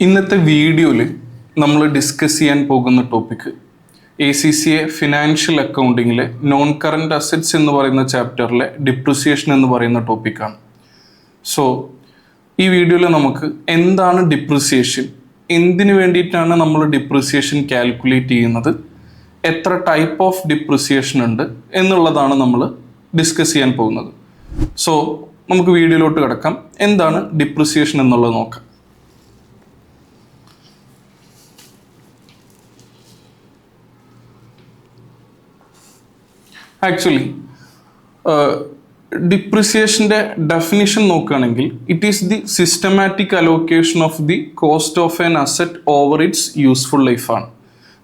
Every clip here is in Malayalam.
ഇന്നത്തെ വീഡിയോയിൽ നമ്മൾ ഡിസ്കസ് ചെയ്യാൻ പോകുന്ന ടോപ്പിക്ക് ACCA ഫിനാൻഷ്യൽ അക്കൗണ്ടിങ്ങിലെ നോൺ കറൻറ്റ് അസറ്റ്സ് എന്ന് പറയുന്ന ചാപ്റ്ററിലെ ഡിപ്രിസിയേഷൻ എന്ന് പറയുന്ന ടോപ്പിക്കാണ്. സോ ഈ വീഡിയോയിൽ നമുക്ക് എന്താണ് ഡിപ്രിസിയേഷൻ, എന്തിനു വേണ്ടിയിട്ടാണ് നമ്മൾ ഡിപ്രിസിയേഷൻ കാൽക്കുലേറ്റ് ചെയ്യുന്നത്, എത്ര ടൈപ്പ് ഓഫ് ഡിപ്രിസിയേഷൻ ഉണ്ട് എന്നുള്ളതാണ് നമ്മൾ ഡിസ്കസ് ചെയ്യാൻ പോകുന്നത്. സോ നമുക്ക് വീഡിയോയിലോട്ട് കിടക്കാം. എന്താണ് ഡിപ്രിസിയേഷൻ എന്നുള്ളത് നോക്കാം. ആക്ച്വലി ഡിപ്രിസിയേഷൻ്റെ ഡെഫിനിഷൻ നോക്കുകയാണെങ്കിൽ it is the systematic allocation of the cost of an asset over it's useful ലൈഫാണ്.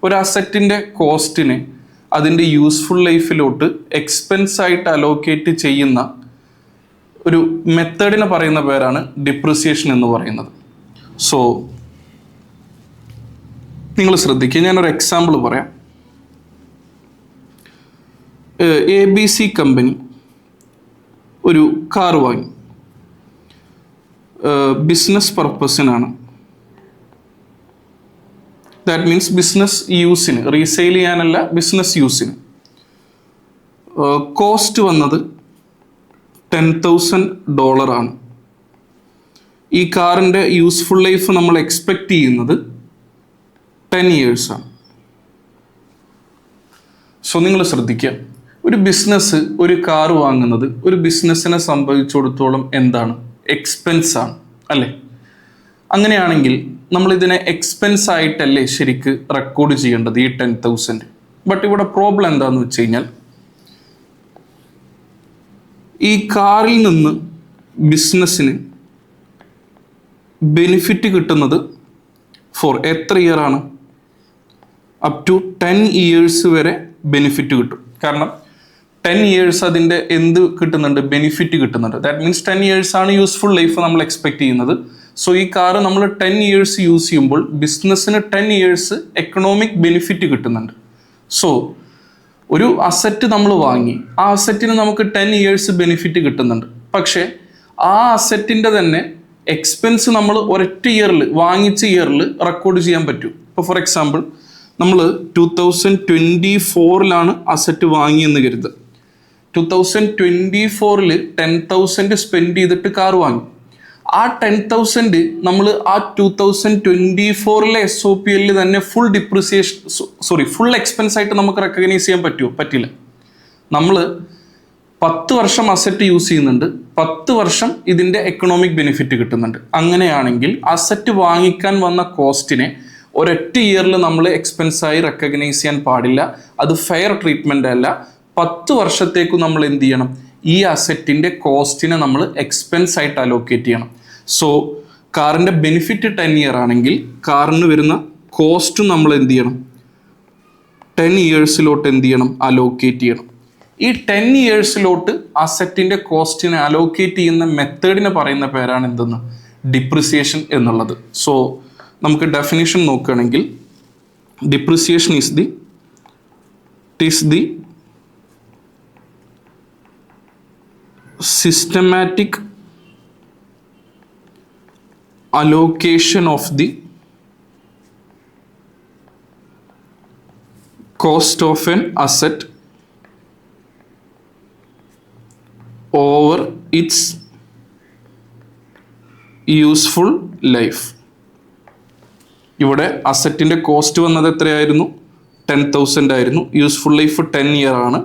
ഒരു അസറ്റിൻ്റെ കോസ്റ്റിനെ അതിൻ്റെ യൂസ്ഫുൾ ലൈഫിലോട്ട് എക്സ്പെൻസ് ആയിട്ട് അലോക്കേറ്റ് ചെയ്യുന്ന ഒരു മെത്തേഡിനെ പറയുന്ന പേരാണ് ഡിപ്രിസിയേഷൻ എന്ന് പറയുന്നത്. സോ നിങ്ങൾ ശ്രദ്ധിക്കുക, ഞാനൊരു എക്സാമ്പിൾ പറയാം. ABC കമ്പനി ഒരു കാർ വാങ്ങി, ബിസിനസ് പർപ്പസിനാണ്. ദാറ്റ് മീൻസ് ബിസിനസ് യൂസിന്, റീസെയിൽ ചെയ്യാനല്ല, ബിസിനസ് യൂസിന്. കോസ്റ്റ് വന്നത് $10,000 ഈ കാറിൻ്റെ യൂസ്ഫുൾ ലൈഫ് നമ്മൾ എക്സ്പെക്റ്റ് ചെയ്യുന്നത് 10 years ആണ്. സോ നിങ്ങൾ ശ്രദ്ധിക്കുക, ഒരു ബിസിനസ് ഒരു കാർ വാങ്ങുന്നത് ഒരു ബിസിനസ്സിനെ സംബന്ധിച്ചിടത്തോളം എന്താണ്? എക്സ്പെൻസ് ആണ്, അല്ലേ? അങ്ങനെയാണെങ്കിൽ നമ്മൾ ഇതിനെ എക്സ്പെൻസ് ആയിട്ടല്ലേ ശരിക്ക് റെക്കോർഡ് ചെയ്യേണ്ടത് ഈ 10,000. ബട്ട് ഇവിടെ പ്രോബ്ലം എന്താണെന്ന് വെച്ച് കഴിഞ്ഞാൽ ഈ കാറിൽ നിന്ന് ബിസിനസ്സിന് ബെനിഫിറ്റ് കിട്ടുന്നത് ഫോർ എത്ര ഇയർ ആണ്? അപ് ടു 10 years വരെ ബെനിഫിറ്റ് കിട്ടും. കാരണം 10 years അതിൻ്റെ എന്ത് കിട്ടുന്നുണ്ട്? ബെനിഫിറ്റ് കിട്ടുന്നുണ്ട്. ദാറ്റ് മീൻസ് 10 years ആണ് യൂസ്ഫുൾ ലൈഫ് നമ്മൾ എക്സ്പെക്ട് ചെയ്യുന്നത്. സോ ഈ കാറ് നമ്മൾ 10 years യൂസ് ചെയ്യുമ്പോൾ ബിസിനസ്സിന് 10 years എക്കണോമിക് ബെനിഫിറ്റ് കിട്ടുന്നുണ്ട്. സോ ഒരു അസറ്റ് നമ്മൾ വാങ്ങി, ആ അസറ്റിന് നമുക്ക് 10 years ബെനിഫിറ്റ് കിട്ടുന്നുണ്ട്. പക്ഷേ ആ അസറ്റിൻ്റെ തന്നെ എക്സ്പെൻസ് നമ്മൾ ഒരൊറ്റ ഇയറിൽ, വാങ്ങിച്ച ഇയറിൽ റെക്കോർഡ് ചെയ്യാൻ പറ്റും. ഇപ്പോൾ ഫോർ എക്സാമ്പിൾ നമ്മൾ 2024 അസറ്റ് വാങ്ങിയെന്ന് കരുതുക. 2024 10,000 സ്പെൻഡ് ചെയ്തിട്ട് കാർ വാങ്ങി. ആ 10,000 നമ്മൾ ആ 2024 SOPL തന്നെ ഫുൾ ഡിപ്രിസിയേഷൻ, ഫുൾ എക്സ്പെൻസ് ആയിട്ട് നമുക്ക് റെക്കഗ്നൈസ് ചെയ്യാൻ പറ്റുമോ? പറ്റില്ല. നമ്മൾ 10 വർഷം അസറ്റ് യൂസ് ചെയ്യുന്നുണ്ട്, 10 വർഷം ഇതിൻ്റെ എക്കണോമിക് ബെനിഫിറ്റ് കിട്ടുന്നുണ്ട്. അങ്ങനെയാണെങ്കിൽ അസറ്റ് വാങ്ങിക്കാൻ വന്ന കോസ്റ്റിനെ ഒരൊറ്റ ഇയറിൽ നമ്മൾ എക്സ്പെൻസായി റെക്കഗ്നൈസ് ചെയ്യാൻ പാടില്ല. അത് ഫെയർ ട്രീറ്റ്മെൻ്റ് അല്ല. 10 വർഷത്തേക്ക് നമ്മൾ എന്ത് ചെയ്യണം? ഈ അസറ്റിൻ്റെ കോസ്റ്റിനെ നമ്മൾ എക്സ്പെൻസ് ആയിട്ട് അലോക്കേറ്റ് ചെയ്യണം. സോ കാറിൻ്റെ ബെനിഫിറ്റ് 10 year ആണെങ്കിൽ കാറിന് വരുന്ന കോസ്റ്റും നമ്മൾ എന്ത് ചെയ്യണം? 10 years എന്ത് ചെയ്യണം? അലോക്കേറ്റ് ചെയ്യണം. ഈ 10 years അസറ്റിൻ്റെ കോസ്റ്റിനെ അലോക്കേറ്റ് ചെയ്യുന്ന മെത്തേഡിനെ പറയുന്ന പേരാണ് എന്തെന്ന്? ഡിപ്രിസിയേഷൻ എന്നുള്ളത്. സോ നമുക്ക് ഡെഫിനിഷൻ നോക്കുകയാണെങ്കിൽ depreciation is the systematic allocation of the cost of an asset over its useful life. ഇവിടെ അസറ്റിൻ്റെ കോസ്റ്റ് വന്നത് എത്രയായിരുന്നു? 10,000 ആയിരുന്നു. യൂസ്ഫുൾ ലൈഫ് 10 year ആണ്.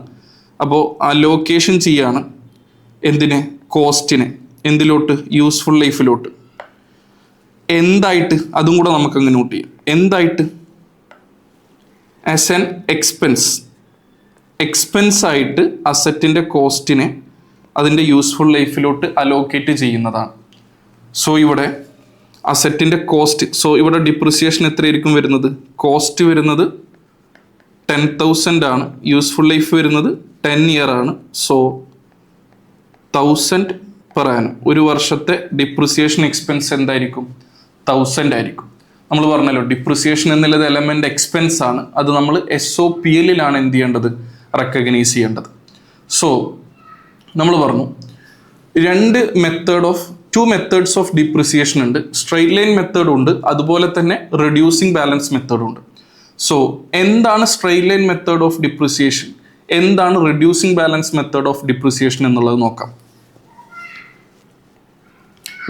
അപ്പോൾ അലോക്കേഷൻ ചെയ്യാണ് എന്തിനെ? കോസ്റ്റിനെ. എന്തിലോട്ട്? യൂസ്ഫുൾ ലൈഫിലോട്ട്. എന്തായിട്ട്? അതും കൂടെ നമുക്കങ്ങ് നോട്ട് ചെയ്യാം. എന്തായിട്ട്? ആസ് ആൻ എക്സ്പെൻസ് ആയിട്ട് അസറ്റിൻ്റെ കോസ്റ്റിനെ അതിൻ്റെ യൂസ്ഫുൾ ലൈഫിലോട്ട് അലോക്കേറ്റ് ചെയ്യുന്നതാണ്. സോ ഇവിടെ അസറ്റിൻ്റെ കോസ്റ്റ്, സോ ഇവിടെ ഡിപ്രിസിയേഷൻ എത്രയായിരിക്കും വരുന്നത്? കോസ്റ്റ് വരുന്നത് 10,000 ആണ്. യൂസ്ഫുൾ ലൈഫ് വരുന്നത് 10 year ആണ്. So 1000 per annum. ഒരു വർഷത്തെ ഡിപ്രിസിയേഷൻ എക്സ്പെൻസ് എന്തായിരിക്കും? 1000 ആയിരിക്കും. നമ്മൾ പറഞ്ഞല്ലോ ഡിപ്രിസിയേഷൻ എന്നുള്ളത് എലമെൻ്റ് എക്സ്പെൻസ് ആണ്. അത് നമ്മൾ SOPL എന്ത് ചെയ്യേണ്ടത്? റെക്കഗ്നൈസ് ചെയ്യേണ്ടത്. സോ നമ്മൾ പറഞ്ഞു 2 method of 2 methods of depreciation ഉണ്ട്. സ്ട്രെയിറ്റ് ലൈൻ മെത്തേഡും ഉണ്ട്, അതുപോലെ തന്നെ റെഡ്യൂസിങ് ബാലൻസ് മെത്തേഡും ഉണ്ട്. സോ എന്താണ് straight line method of depreciation, എന്താണ് reducing balance method of depreciation എന്നുള്ളത് നോക്കാം.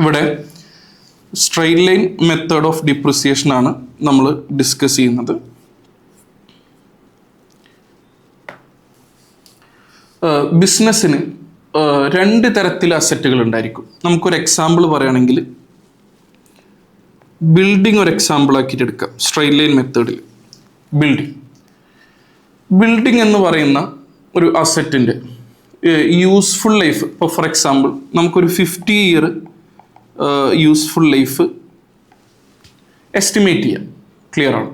ഇവിടെ straight line method of depreciation ആണ് നമ്മൾ ഡിസ്കസ് ചെയ്യുന്നത്. ബിസിനസ്സിന് 2 തരത്തിൽ അസറ്റുകൾ ഉണ്ടായിരിക്കും. നമുക്കൊരു എക്സാമ്പിൾ പറയുകയാണെങ്കിൽ ബിൽഡിംഗ് ഒരു എക്സാമ്പിൾ ആക്കിയിട്ട് എടുക്കാം. സ്ട്രെയിറ്റ് ലൈൻ മെത്തേഡിൽ ബിൽഡിംഗ് എന്ന് പറയുന്ന ഒരു അസറ്റിൻ്റെ യൂസ്ഫുൾ ലൈഫ്, ഇപ്പോൾ ഫോർ എക്സാമ്പിൾ നമുക്കൊരു 50 ഇയർ യൂസ്ഫുൾ ലൈഫ് എസ്റ്റിമേറ്റ് ചെയ്യാം. ക്ലിയർ ആണ്.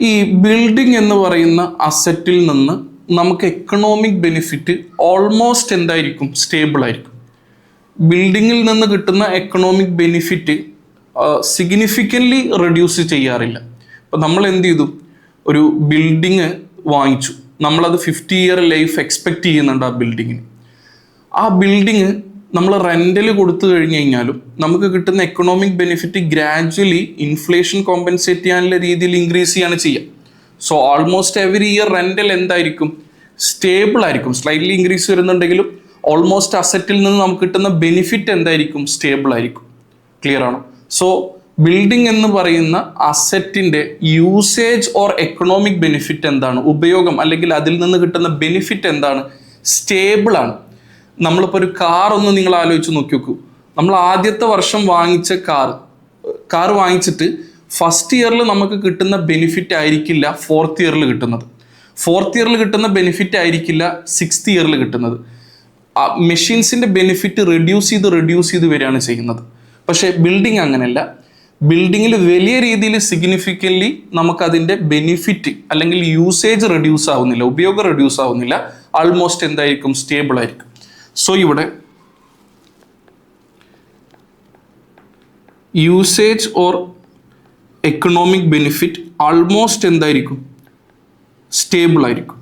ഈ ബിൽഡിംഗ് എന്ന് പറയുന്ന അസറ്റിൽ നിന്ന് നമുക്ക് എക്കണോമിക് ബെനിഫിറ്റ് ഓൾമോസ്റ്റ് എന്തായിരിക്കും, സ്റ്റേബിൾ ആയിരിക്കും. ബിൽഡിങ്ങിൽ നിന്ന് കിട്ടുന്ന എക്കണോമിക് ബെനിഫിറ്റ് സിഗ്നിഫിക്കൻ്റ്ലി റെഡ്യൂസ് ചെയ്യാറില്ല. അപ്പോൾ നമ്മൾ എന്ത് ചെയ്തു, ഒരു ബിൽഡിങ് വാങ്ങിച്ചു, നമ്മളത് 50 ഇയർ ലൈഫ് എക്സ്പെക്റ്റ് ചെയ്യുന്നുണ്ട് ആ ബിൽഡിങ്ങിന്. ആ ബിൽഡിങ് നമ്മൾ റെൻ്റൽ കൊടുത്തു കഴിഞ്ഞ് കഴിഞ്ഞാലും നമുക്ക് കിട്ടുന്ന economic benefit gradually inflation compensate ചെയ്യാനുള്ള രീതിയിൽ ഇൻക്രീസ് ചെയ്യാണ് ചെയ്യുക. So almost every year rental എന്തായിരിക്കും, സ്റ്റേബിൾ ആയിരിക്കും. സ്ലൈറ്റ്ലി ഇൻക്രീസ് വരുന്നുണ്ടെങ്കിലും ഓൾമോസ്റ്റ് അസറ്റിൽ നിന്ന് നമുക്ക് കിട്ടുന്ന ബെനിഫിറ്റ് എന്തായിരിക്കും, സ്റ്റേബിൾ ആയിരിക്കും. ക്ലിയർ ആണ്. സോ ബിൽഡിംഗ് എന്ന് പറയുന്ന അസറ്റിൻ്റെ യൂസേജ് ഓർ എക്കണോമിക് ബെനിഫിറ്റ് എന്താണ്, ഉപയോഗം അല്ലെങ്കിൽ അതിൽ നിന്ന് കിട്ടുന്ന ബെനിഫിറ്റ് എന്താണ്, സ്റ്റേബിൾ ആണ്. നമ്മളിപ്പോൾ ഒരു കാർ ഒന്ന് നിങ്ങൾ ആലോചിച്ച് നോക്കി നോക്കൂ. നമ്മൾ ആദ്യത്തെ വർഷം വാങ്ങിച്ച കാർ വാങ്ങിച്ചിട്ട് ഫസ്റ്റ് ഇയറിൽ നമുക്ക് കിട്ടുന്ന ബെനിഫിറ്റ് ആയിരിക്കില്ല 4th ഇയറിൽ കിട്ടുന്നത്. 4th ഇയറിൽ കിട്ടുന്ന ബെനിഫിറ്റ് ആയിരിക്കില്ല 6th ഇയറിൽ കിട്ടുന്നത്. മെഷീൻസിൻ്റെ ബെനിഫിറ്റ് റെഡ്യൂസ് ചെയ്ത് വരികയാണ് ചെയ്യുന്നത്. പക്ഷേ ബിൽഡിംഗ് അങ്ങനെയല്ല. ബിൽഡിങ്ങിൽ വലിയ രീതിയിൽ സിഗ്നിഫിക്കൻ്റ്ലി നമുക്കതിൻ്റെ ബെനിഫിറ്റ് അല്ലെങ്കിൽ യൂസേജ് റെഡ്യൂസ് ആവുന്നില്ല, ഉപയോഗം റെഡ്യൂസ് ആവുന്നില്ല. ആൾമോസ്റ്റ് എന്തായിരിക്കും, സ്റ്റേബിൾ ആയിരിക്കും. സോ ഇവിടെ usage or economic benefit almost എന്തായിരിക്കും, സ്റ്റേബിൾ ആയിരിക്കും.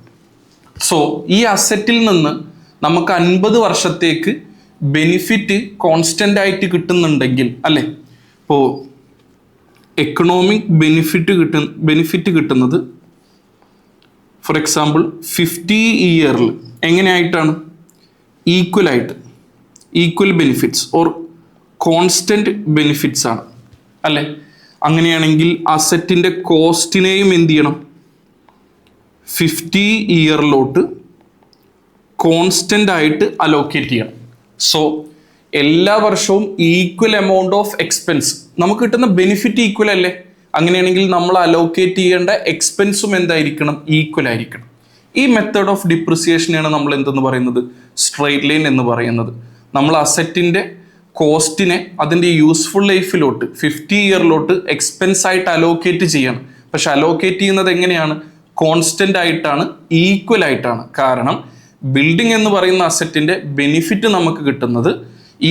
സോ ഈ അസറ്റിൽ നിന്ന് നമുക്ക് 50 വർഷത്തേക്ക് ബെനിഫിറ്റ് കോൺസ്റ്റൻ്റ് ആയിട്ട് കിട്ടുന്നുണ്ടെങ്കിൽ, അല്ലേ, ഇപ്പോൾ എക്കണോമിക് ബെനിഫിറ്റ് കിട്ടുന്നത് ഫോർ എക്സാമ്പിൾ 50 ഇയറിൽ എങ്ങനെയായിട്ടാണ്, equal benefits or constant benefits ആണ്, അല്ലേ. അങ്ങനെയാണെങ്കിൽ അസറ്റിൻ്റെ കോസ്റ്റിനെയും എന്ത് ചെയ്യണം, 50 ഇയറിലോട്ട് കോൺസ്റ്റൻ്റ് ആയിട്ട് അലോക്കേറ്റ് ചെയ്യണം. സോ എല്ലാ വർഷവും ഈക്വൽ എമൗണ്ട് ഓഫ് എക്സ്പെൻസ്, നമുക്ക് കിട്ടുന്ന ബെനിഫിറ്റ് ഈക്വൽ അല്ലേ, അങ്ങനെയാണെങ്കിൽ നമ്മൾ അലോക്കേറ്റ് ചെയ്യേണ്ട എക്സ്പെൻസും എന്തായിരിക്കണം, ഈക്വൽ ആയിരിക്കണം. ഈ മെത്തേഡ് ഓഫ് ഡിപ്രിസിയേഷനെയാണ് നമ്മൾ എന്തെന്ന് പറയുന്നത്, സ്ട്രെയിറ്റ് ലൈൻ എന്ന് പറയുന്നത്. നമ്മൾ അസറ്റിൻ്റെ കോസ്റ്റിനെ അതിൻ്റെ യൂസ്ഫുൾ ലൈഫിലോട്ട് 50 ഇയറിലോട്ട് എക്സ്പെൻസ് ആയിട്ട് അലോക്കേറ്റ് ചെയ്യണം. പക്ഷെ അലോക്കേറ്റ് ചെയ്യുന്നത് എങ്ങനെയാണ്, കോൺസ്റ്റൻ്റ് ആയിട്ടാണ്, ഈക്വൽ ആയിട്ടാണ്. കാരണം ബിൽഡിംഗ് എന്ന് പറയുന്ന അസറ്റിൻ്റെ ബെനിഫിറ്റ് നമുക്ക് കിട്ടുന്നത്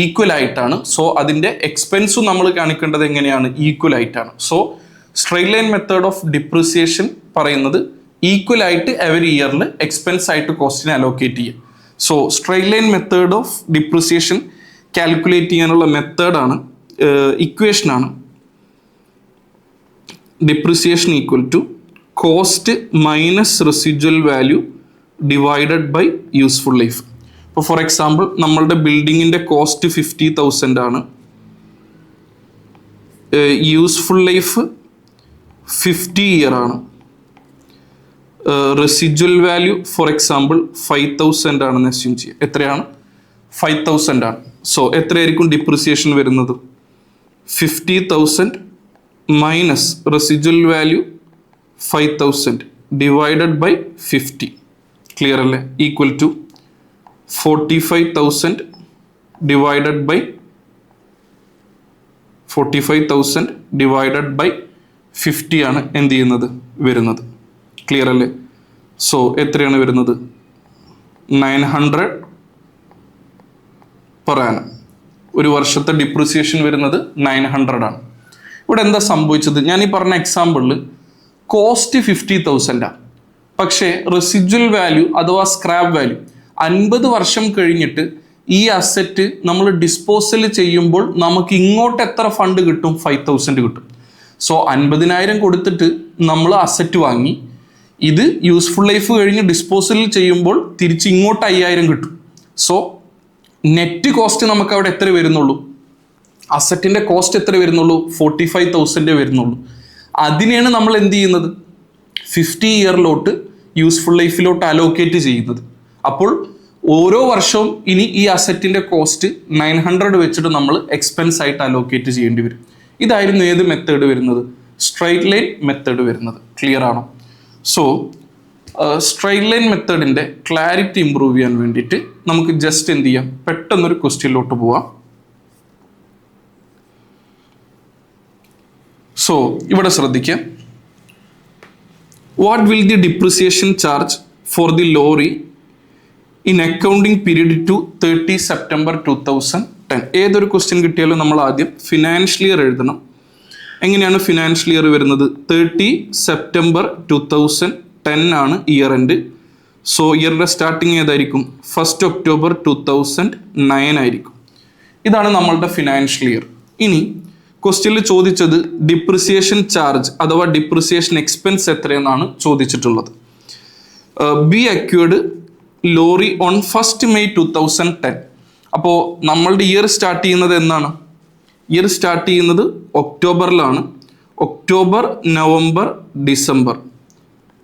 ഈക്വൽ ആയിട്ടാണ്. സോ അതിൻ്റെ എക്സ്പെൻസും നമ്മൾ കാണിക്കേണ്ടത് എങ്ങനെയാണ്, ഈക്വൽ ആയിട്ടാണ്. So straight line method of depreciation പറയുന്നത് ഈക്വൽ ആയിട്ട് എവറി ഇയറിൽ എക്സ്പെൻസ് ആയിട്ട് കോസ്റ്റിനെ അലോക്കേറ്റ് ചെയ്യുക. So straight line method of depreciation calculate ചെയ്യാനുള്ള മെത്തേഡാണ്, ഇക്വേഷനാണ് depreciation equal to cost minus residual value divided by useful life. ഇപ്പോൾ ഫോർ എക്സാമ്പിൾ നമ്മളുടെ ബിൽഡിങ്ങിൻ്റെ കോസ്റ്റ് 50,000 ആണ്, യൂസ്ഫുൾ ലൈഫ് 50 ഇയർ ആണ്, റെസിജ്വൽ വാല്യൂ ഫോർ എക്സാമ്പിൾ 5,000 ആണെന്ന് അസ്യൂം ചെയ്യുക. എത്രയാണ്, 5,000 ആണ്. സോ എത്രയായിരിക്കും ഡിപ്രിസിയേഷൻ വരുന്നത്, 50,000 minus residual value 5,000 divided by 50. Clear അല്ലേ, ഈക്വൽ ടു 45,000 ഡിവൈഡഡ് ബൈ 50 ആണ് എന്ത് ചെയ്യുന്നത്, വരുന്നത്. ക്ലിയർ അല്ലേ. സോ എത്രയാണ് വരുന്നത്, 900 പെർ ആനം. ഒരു വർഷത്തെ ഡിപ്രിസിയേഷൻ വരുന്നത് 900 ആണ്. ഇവിടെ എന്താ സംഭവിച്ചത്, ഞാൻ ഈ പറഞ്ഞ എക്സാമ്പിളിൽ കോസ്റ്റ് 50,000 ആണ്, പക്ഷേ റെസിജ്വൽ വാല്യൂ അഥവാ സ്ക്രാപ്പ് വാല്യൂ 50 വർഷം കഴിഞ്ഞിട്ട് ഈ അസറ്റ് നമ്മൾ ഡിസ്പോസൽ ചെയ്യുമ്പോൾ നമുക്ക് ഇങ്ങോട്ട് എത്ര ഫണ്ട് കിട്ടും? 5000 കിട്ടും. സോ 50,000 കൊടുത്തിട്ട് നമ്മൾ അസറ്റ് വാങ്ങി, ഇത് യൂസ്ഫുൾ ലൈഫ് കഴിഞ്ഞ് ഡിസ്പോസൽ ചെയ്യുമ്പോൾ തിരിച്ച് ഇങ്ങോട്ട് 5000 കിട്ടും. സോ നെറ്റ് കോസ്റ്റ് നമുക്ക് അവിടെ എത്ര വരുന്നുള്ളൂ? അസറ്റിന്റെ കോസ്റ്റ് എത്ര വരുന്നുള്ളൂ? 45,000 വരുന്നുള്ളൂ. അതിനെയാണ് നമ്മൾ എന്ത് ചെയ്യുന്നത്? 50 ഇയറിലോട്ട് യൂസ്ഫുൾ ലൈഫിലോട്ട് അലോക്കേറ്റ് ചെയ്യുന്നത്. അപ്പോൾ ഓരോ വർഷവും ഇനി ഈ അസറ്റിന്റെ കോസ്റ്റ് 900 വെച്ചിട്ട് നമ്മൾ എക്സ്പെൻസ് ആയിട്ട് അലോക്കേറ്റ് ചെയ്യേണ്ടി വരും. ഇതായിരുന്നു ഏത് മെത്തേഡ് വരുന്നത്? സ്ട്രൈറ്റ് ലൈൻ മെത്തേഡ് വരുന്നത്. ക്ലിയർ ആണോ? സോ സ്ട്രൈറ്റ് ലൈൻ മെത്തേഡിന്റെ ക്ലാരിറ്റി ഇംപ്രൂവ് ചെയ്യാൻ വേണ്ടിയിട്ട് നമുക്ക് ജസ്റ്റ് എന്ത് ചെയ്യാം? പെട്ടെന്നൊരു ക്വസ്റ്റ്യനിലോട്ട് പോവാം. സോ ഇവിടെ ശ്രദ്ധിക്കാം. What will the depreciation charge for the lorry in accounting period to 30 September 2010? ഏതൊരു ക്വസ്റ്റ്യൻ കിട്ടിയാലും നമ്മൾ ആദ്യം ഫിനാൻഷ്യൽ ഇയർ എഴുതണം. എങ്ങനെയാണ് ഫിനാൻഷ്യൽ ഇയർ വരുന്നത്? 30 സെപ്റ്റംബർ 2010 ആണ് ഇയർ എൻഡ്. സോ ഇയറിൻ്റെ സ്റ്റാർട്ടിങ് ഏതായിരിക്കും? 1 ഒക്ടോബർ 2009 ആയിരിക്കും. ഇതാണ് നമ്മളുടെ ഫിനാൻഷ്യൽ ഇയർ. ഇനി ക്വസ്റ്റ്യനിൽ ചോദിച്ചത് ഡിപ്രിസിയേഷൻ ചാർജ് അഥവാ ഡിപ്രിസിയേഷൻ എക്സ്പെൻസ് എത്രയെന്നാണ് ചോദിച്ചിട്ടുള്ളത്. B acquired lorry on 1 May 2010. അപ്പോൾ നമ്മളുടെ ഇയർ സ്റ്റാർട്ട് ചെയ്യുന്നത് എന്നാണ്? ഇയർ സ്റ്റാർട്ട് ചെയ്യുന്നത് ഒക്ടോബറിലാണ്. ഒക്ടോബർ, നവംബർ, ഡിസംബർ,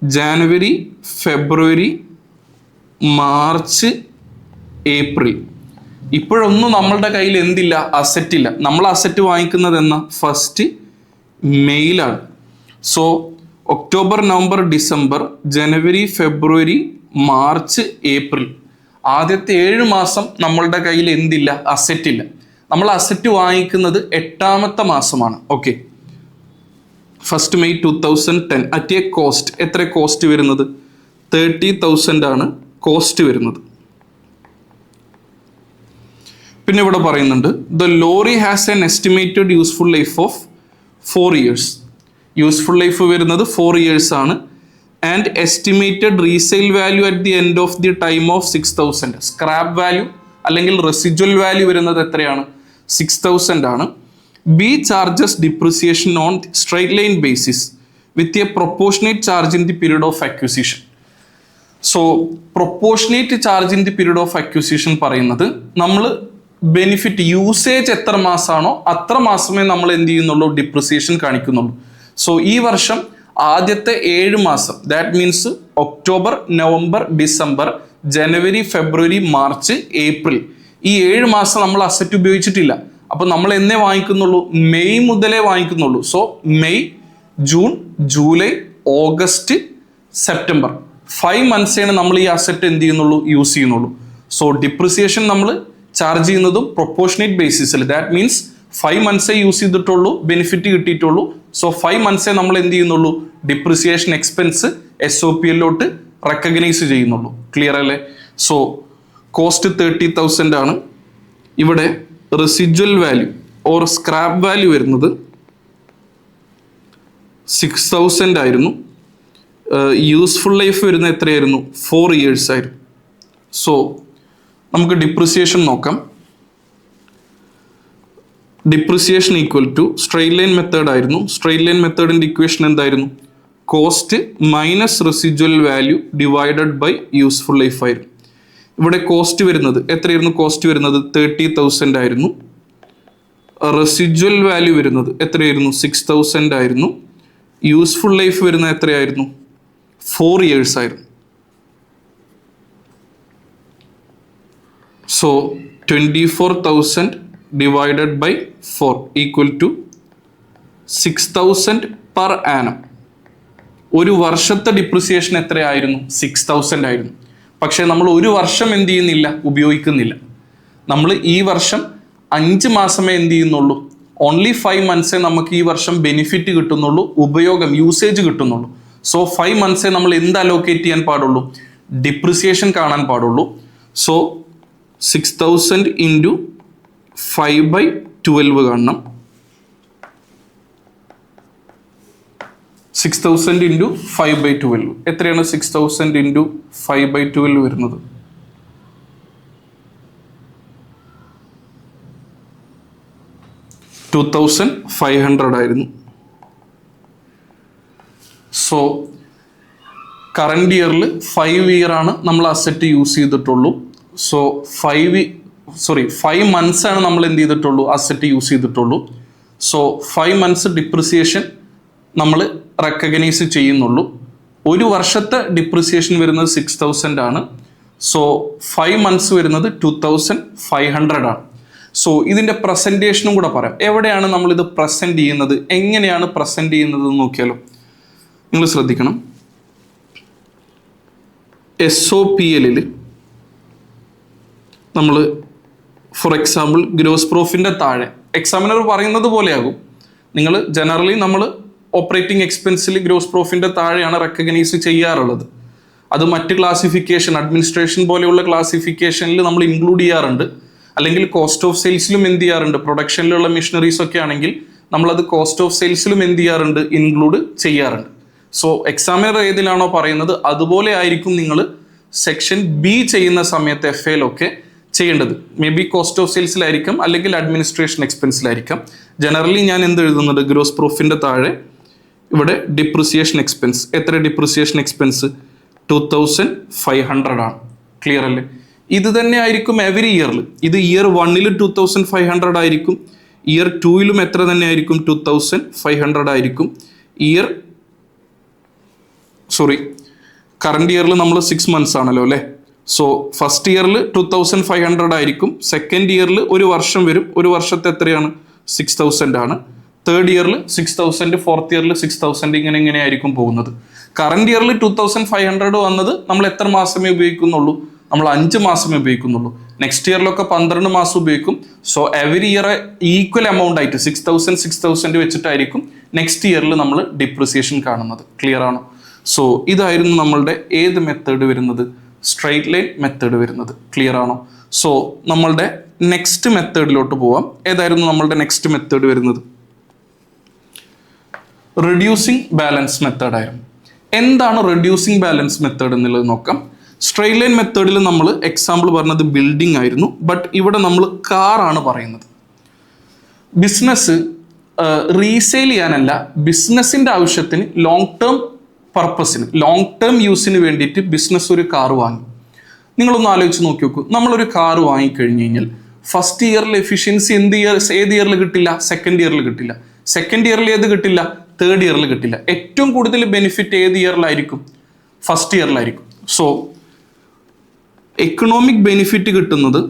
ജാനുവരി, ഫെബ്രുവരി, മാർച്ച്, ഏപ്രിൽ. ഇപ്പോഴൊന്നും നമ്മളുടെ കയ്യിൽ എന്തില്ല? അസറ്റ് ഇല്ല. നമ്മൾ അസറ്റ് വാങ്ങിക്കുന്നത് എന്നാ? 1 മെയ്യിലാണ്. സോ ഒക്ടോബർ, നവംബർ, ഡിസംബർ, ജനുവരി, ഫെബ്രുവരി, മാർച്ച്, ഏപ്രിൽ, ആദ്യത്തെ 7 മാസം നമ്മളുടെ കയ്യിൽ എന്തില്ല? അസറ്റ് ഇല്ല. നമ്മൾ അസറ്റ് വാങ്ങിക്കുന്നത് 8ാമത്തെ മാസമാണ്. Okay, 1 May 2010 at A cost. എത്ര കോസ്റ്റ് വരുന്നത്? 30,000 ആണ് കോസ്റ്റ് വരുന്നത്. പിന്നെ ഇവിടെ പറയുന്നുണ്ട് the lorry has N estimated useful life of 4 years. Useful life വരുന്നത് 4 ഇയേഴ്സ് ആണ്. And estimated resale value at the end of the time of 6,000. Scrap value അല്ലെങ്കിൽ റെസിജ്വൽ വാല്യൂ വരുന്നത് എത്രയാണ്? 6,000 ആണ്. B charges depreciation on straight line basis with a proportionate charge in the period of acquisition. So proportionate charge in the period of acquisition പറയുന്നത് നമ്മൾ ബെനിഫിറ്റ് യൂസേജ് എത്ര മാസമാണോ അത്ര മാസമേ നമ്മൾ എന്ത് ചെയ്യുന്നുള്ളൂ? ഡിപ്രിസിയേഷൻ കാണിക്കുന്നുള്ളൂ. സോ ഈ വർഷം ആദ്യത്തെ 7 മാസം, that means October, November, December, January, February, March, April, ഈ 7 മാസം നമ്മൾ അസറ്റ് ഉപയോഗിച്ചിട്ടില്ല. അപ്പൊ നമ്മൾ എന്നേ വാങ്ങിക്കുന്നുള്ളൂ? മെയ് മുതലേ വാങ്ങിക്കുന്നുള്ളൂ. So May, June, July, August, September, 5 മന്ത്സാണ് നമ്മൾ ഈ അസറ്റ് എന്ത് ചെയ്യുന്നുള്ളൂ? യൂസ് ചെയ്യുന്നുള്ളൂ. സോ ഡിപ്രിസിയേഷൻ നമ്മൾ ചാർജ് ചെയ്യുന്നതും പ്രൊപ്പോർഷനേറ്റ് ബേസിസിൽ, ദാറ്റ് മീൻസ് 5 മന്ത്സേ യൂസ് ചെയ്തിട്ടുള്ളൂ, ബെനിഫിറ്റ് കിട്ടിയിട്ടുള്ളൂ. സോ 5 മന്ത്സേ നമ്മൾ എന്ത് ചെയ്യുന്നുള്ളൂ? ഡിപ്രിസിയേഷൻ എക്സ്പെൻസ് SOP-യിലോട്ട് റെക്കഗ്നൈസ് ചെയ്യുന്നുള്ളൂ. ക്ലിയർ അല്ലേ? സോ കോസ്റ്റ് 30,000 ആണ്. ഇവിടെ residual value or scrap value വരുന്നത് 6,000 ആയിരുന്നു. യൂസ്ഫുൾ ലൈഫ് വരുന്നത് എത്രയായിരുന്നു? 4 ഇയേഴ്സ് ആയിരുന്നു. സോ നമുക്ക് ഡിപ്രിസിയേഷൻ നോക്കാം. Depreciation equal to straight line method ആയിരുന്നു. സ്ട്രെയിറ്റ് ലൈൻ മെത്തേഡിന്റെ ഇക്വേഷൻ എന്തായിരുന്നു? Cost minus residual value divided by useful life ആയിരുന്നു. ഇവിടെ കോസ്റ്റ് വരുന്നത് എത്രയായിരുന്നു? കോസ്റ്റ് വരുന്നത് 30,000 ആയിരുന്നു. റെസിജ്വൽ വാല്യൂ വരുന്നത് എത്രയായിരുന്നു? 6,000 ആയിരുന്നു. യൂസ്ഫുൾ ലൈഫ് വരുന്നത് എത്രയായിരുന്നു? 4 ഇയേഴ്സ് ആയിരുന്നു. So 24,000 divided by 4 equal to 6,000 per annum. ഒരു വർഷത്തെ ഡിപ്രിസിയേഷൻ എത്രയായിരുന്നു? 6,000 ആയിരുന്നു. പക്ഷേ നമ്മൾ ഒരു വർഷം എന്ത് ചെയ്യുന്നില്ല? ഉപയോഗിക്കുന്നില്ല. നമ്മൾ ഈ വർഷം 5 മാസമേ എന്ത് ചെയ്യുന്നുള്ളൂ? ഓൺലി 5 മന്ത്സേ നമുക്ക് ഈ വർഷം ബെനിഫിറ്റ് കിട്ടുന്നുള്ളൂ, ഉപയോഗം, യൂസേജ് കിട്ടുന്നുള്ളൂ. സോ 5 മന്ത്സേ നമ്മൾ എന്ത് അലോക്കേറ്റ് ചെയ്യാൻ പാടുള്ളൂ? ഡിപ്രിസിയേഷൻ കാണാൻ പാടുള്ളൂ. സോ 6,000 ഇൻറ്റു 5/12 കാണണം. 6,000 ഇൻറ്റു 5/12 എത്രയാണ്? 6,000 ഇൻറ്റു 5/12 വരുന്നത് 2500 ആയിരുന്നു. സോ കറണ്ട് ഇയറിൽ 5 ഇയർ ആണ് നമ്മൾ അസറ്റ് യൂസ് ചെയ്തിട്ടുള്ളൂ. സോ 5 months ആണ് നമ്മൾ എന്ത് ചെയ്തിട്ടുള്ളൂ, അസറ്റ് യൂസ് ചെയ്തിട്ടുള്ളൂ. സോ 5 months ഡിപ്രിസിയേഷൻ നമ്മൾ റെക്കഗ്നൈസ് ചെയ്യുന്നുള്ളൂ. ഒരു വർഷത്തെ ഡിപ്രിസിയേഷൻ വരുന്നത് 6000 ആണ്. സോ 5 months വരുന്നത് 2500 ആണ്. സോ ഇതിൻ്റെ പ്രസൻറ്റേഷനും കൂടെ പറയാം. എവിടെയാണ് നമ്മളിത് പ്രസൻറ്റ് ചെയ്യുന്നത്, എങ്ങനെയാണ് പ്രസൻറ്റ് ചെയ്യുന്നത് എന്ന് നോക്കിയാലോ. നിങ്ങൾ ശ്രദ്ധിക്കണം. SOPL നമ്മൾ ഫോർ എക്സാമ്പിൾ ഗ്രോസ് പ്രോഫിറ്റിൻ്റെ താഴെ എക്സാമിനർ പറയുന്നത് പോലെയാകും. നിങ്ങൾ ജനറലി നമ്മൾ ഓപ്പറേറ്റിംഗ് എക്സ്പെൻസിൽ ഗ്രോസ് പ്രോഫിറ്റിൻ്റെ താഴെയാണ് റെക്കഗ്നൈസ് ചെയ്യാറുള്ളത്. അത് മറ്റ് ക്ലാസിഫിക്കേഷൻ, അഡ്മിനിസ്ട്രേഷൻ പോലെയുള്ള ക്ലാസിഫിക്കേഷനിൽ നമ്മൾ ഇൻക്ലൂഡ് ചെയ്യാറുണ്ട്. അല്ലെങ്കിൽ കോസ്റ്റ് ഓഫ് സെയിൽസിലും എന്ത് ചെയ്യാറുണ്ട്, പ്രൊഡക്ഷനിലുള്ള മെഷീനറീസ് ഒക്കെ ആണെങ്കിൽ നമ്മളത് കോസ്റ്റ് ഓഫ് സെയിൽസിലും എന്ത് ചെയ്യാറുണ്ട്, ഇൻക്ലൂഡ് ചെയ്യാറുണ്ട്. സോ എക്സാമിനർ ഏതിലാണോ പറയുന്നത് അതുപോലെ ആയിരിക്കും നിങ്ങൾ സെക്ഷൻ ബി ചെയ്യുന്ന സമയത്ത് FAയിലൊക്കെ ചെയ്യേണ്ടത്. മേ ബി കോസ്റ്റ് ഓഫ് സെയിൽസിലായിരിക്കാം, അല്ലെങ്കിൽ അഡ്മിനിസ്ട്രേഷൻ എക്സ്പെൻസിലായിരിക്കാം. ജനറലി ഞാൻ എന്ത് എഴുതുന്നുണ്ട്, ഗ്രോസ് പ്രോഫിറ്റിൻ്റെ താഴെ ഇവിടെ ഡിപ്രിസിയേഷൻ എക്സ്പെൻസ്. എത്ര ഡിപ്രിസിയേഷൻ എക്സ്പെൻസ്? 2500 ആണ്. ക്ലിയർ അല്ലേ? ഇത് തന്നെ ആയിരിക്കും എവറി ഇയറിൽ. ഇത് ഇയർ 1 2500 ആയിരിക്കും. ഇയർ 2 എത്ര തന്നെ ആയിരിക്കും, 2500 ആയിരിക്കും. കറണ്ട് ഇയറിൽ നമ്മൾ 6 months ആണല്ലോ അല്ലേ. സോ ഫസ്റ്റ് ഇയറിൽ 2500 ആയിരിക്കും. സെക്കൻഡ് ഇയറിൽ ഒരു വർഷം വരും. ഒരു വർഷത്തെ എത്രയാണ്, 6000 ആണ്. തേർഡ് ഇയറിൽ 6000, ഫോർത്ത് ഇയറിൽ 6000, ഇങ്ങനെ ആയിരിക്കും പോകുന്നത്. കറണ്ട് ഇയറിൽ 2500 വന്നത് നമ്മൾ എത്ര മാസമേ ഉപയോഗിക്കുന്നുള്ളൂ, നമ്മൾ 5 മാസമേ ഉപയോഗിക്കുന്നുള്ളൂ. നെക്സ്റ്റ് ഇയറിലൊക്കെ 12 മാസം ഉപയോഗിക്കും. So every year equal amount ആയിട്ട് 6000 വെച്ചിട്ടായിരിക്കും നെക്സ്റ്റ് ഇയറിൽ നമ്മൾ ഡിപ്രിസിയേഷൻ കാണുന്നത്. ക്ലിയർ ആണോ? സോ ഇതായിരുന്നു നമ്മളുടെ ഏത് മെത്തേഡ് വരുന്നത്, സ്ട്രൈറ്റ് ലൈൻ മെത്തേഡ് വരുന്നത്. ക്ലിയർ ആണോ? സോ നമ്മളുടെ നെക്സ്റ്റ് മെത്തേഡിലോട്ട് പോവാം. ഏതായിരുന്നു നമ്മളുടെ നെക്സ്റ്റ് മെത്തേഡ് വരുന്നത്? റെഡ്യൂസിങ് ബാലൻസ് മെത്തേഡ് ആയിരുന്നു. എന്താണ് റെഡ്യൂസിങ് ബാലൻസ് മെത്തേഡ് എന്നുള്ളത് നോക്കാം. സ്ട്രൈറ്റ് ലൈൻ മെത്തേഡിൽ നമ്മൾ എക്സാമ്പിൾ പറഞ്ഞത് ബിൽഡിംഗ് ആയിരുന്നു. ബട്ട് ഇവിടെ നമ്മൾ കാറാണ് പറയുന്നത്. ബിസിനസ് റീസെയിൽ ചെയ്യാനല്ല, ബിസിനസിൻ്റെ ആവശ്യത്തിന് ലോങ് ടേം പർപ്പസിന്, ലോങ് ടേം യൂസിന് വേണ്ടിയിട്ട് ബിസിനസ് ഒരു കാർ വാങ്ങി. നിങ്ങളൊന്ന് ആലോചിച്ച് നോക്കി നോക്കൂ. നമ്മളൊരു കാർ വാങ്ങിക്കഴിഞ്ഞ് കഴിഞ്ഞാൽ ഫസ്റ്റ് ഇയറിൽ എഫിഷ്യൻസി ഏത് ഇയറിൽ കിട്ടില്ല, സെക്കൻഡ് ഇയറിൽ കിട്ടില്ല. സെക്കൻഡ് ഇയറിൽ ഏത് കിട്ടില്ല, തേർഡ് ഇയറിൽ കിട്ടില്ല. ഏറ്റവും കൂടുതൽ ബെനിഫിറ്റ് ഏത് ഇയറിലായിരിക്കും, ഫസ്റ്റ് ഇയറിലായിരിക്കും. സോ എക്കണോമിക് ബെനിഫിറ്റ് കിട്ടുന്നത്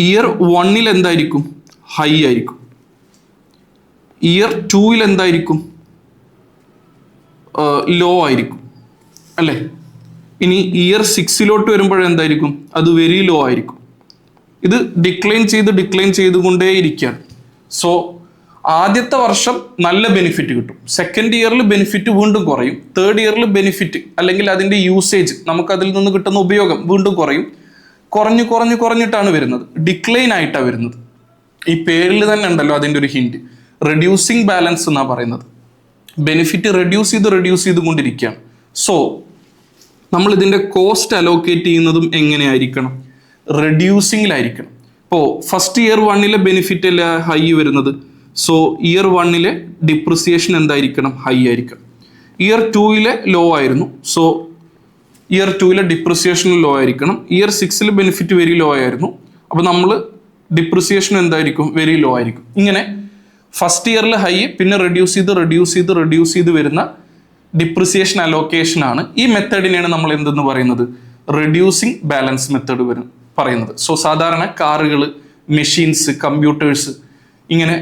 ഇയർ 1 എന്തായിരിക്കും, ഹൈ ആയിരിക്കും. ഇയർ 2 എന്തായിരിക്കും, ലോ ആയിരിക്കും അല്ലേ. ഇനി ഇയർ 6 വരുമ്പോഴെന്തായിരിക്കും, അത് വെരി ലോ ആയിരിക്കും. ഇത് ഡിക്ലൈൻ ചെയ്തുകൊണ്ടേ ഇരിക്കുകയാണ്. സോ ആദ്യത്തെ വർഷം നല്ല ബെനിഫിറ്റ് കിട്ടും. സെക്കൻഡ് ഇയറിൽ ബെനിഫിറ്റ് വീണ്ടും കുറയും. തേർഡ് ഇയറിൽ ബെനിഫിറ്റ് അല്ലെങ്കിൽ അതിൻ്റെ യൂസേജ്, നമുക്കതിൽ നിന്ന് കിട്ടുന്ന ഉപയോഗം വീണ്ടും കുറയും. കുറഞ്ഞിട്ടാണ് വരുന്നത്, ഡിക്ലൈൻ ആയിട്ടാണ് വരുന്നത്. ഈ പേരിൽ തന്നെ ഉണ്ടല്ലോ അതിൻ്റെ ഒരു ഹിന്റ്. റെഡ്യൂസിങ് ബാലൻസ് എന്നാണ് പറയുന്നത്. ബെനിഫിറ്റ് റെഡ്യൂസ് ചെയ്തുകൊണ്ടിരിക്കുകയാണ്. സോ നമ്മൾ ഇതിൻ്റെ കോസ്റ്റ് അലോക്കേറ്റ് ചെയ്യുന്നതും എങ്ങനെയായിരിക്കണം, റെഡ്യൂസിങ്ങിലായിരിക്കണം. ഇപ്പോൾ ഫസ്റ്റ് ഇയർ 1 ബെനിഫിറ്റ് അല്ല ഹൈ വരുന്നത്. സോ ഇയർ 1 ഡിപ്രിസിയേഷൻ എന്തായിരിക്കണം, ഹൈ ആയിരിക്കണം. ഇയർ 2 ലോ ആയിരുന്നു. സോ ഇയർ 2 ഡിപ്രിസിയേഷൻ ലോ ആയിരിക്കണം. ഇയർ 6 ബെനിഫിറ്റ് വെരി ലോ ആയിരുന്നു. അപ്പോൾ നമ്മൾ ഡിപ്രിസിയേഷൻ എന്തായിരിക്കും, വെരി ലോ ആയിരിക്കും. ഇങ്ങനെ ഫസ്റ്റ് ഇയറിൽ ഹൈ, പിന്നെ റെഡ്യൂസ് ചെയ്ത് വരുന്ന ഡിപ്രിസിയേഷൻ അലോക്കേഷൻ ആണ്. ഈ മെത്തേഡിനെയാണ് നമ്മൾ എന്തെന്ന് പറയുന്നത്, റെഡ്യൂസിങ് ബാലൻസ് മെത്തേഡ് പറയുന്നത്. സോ സാധാരണ കാറുകൾ, മെഷീൻസ്, കമ്പ്യൂട്ടേഴ്സ്, ഇങ്ങനെ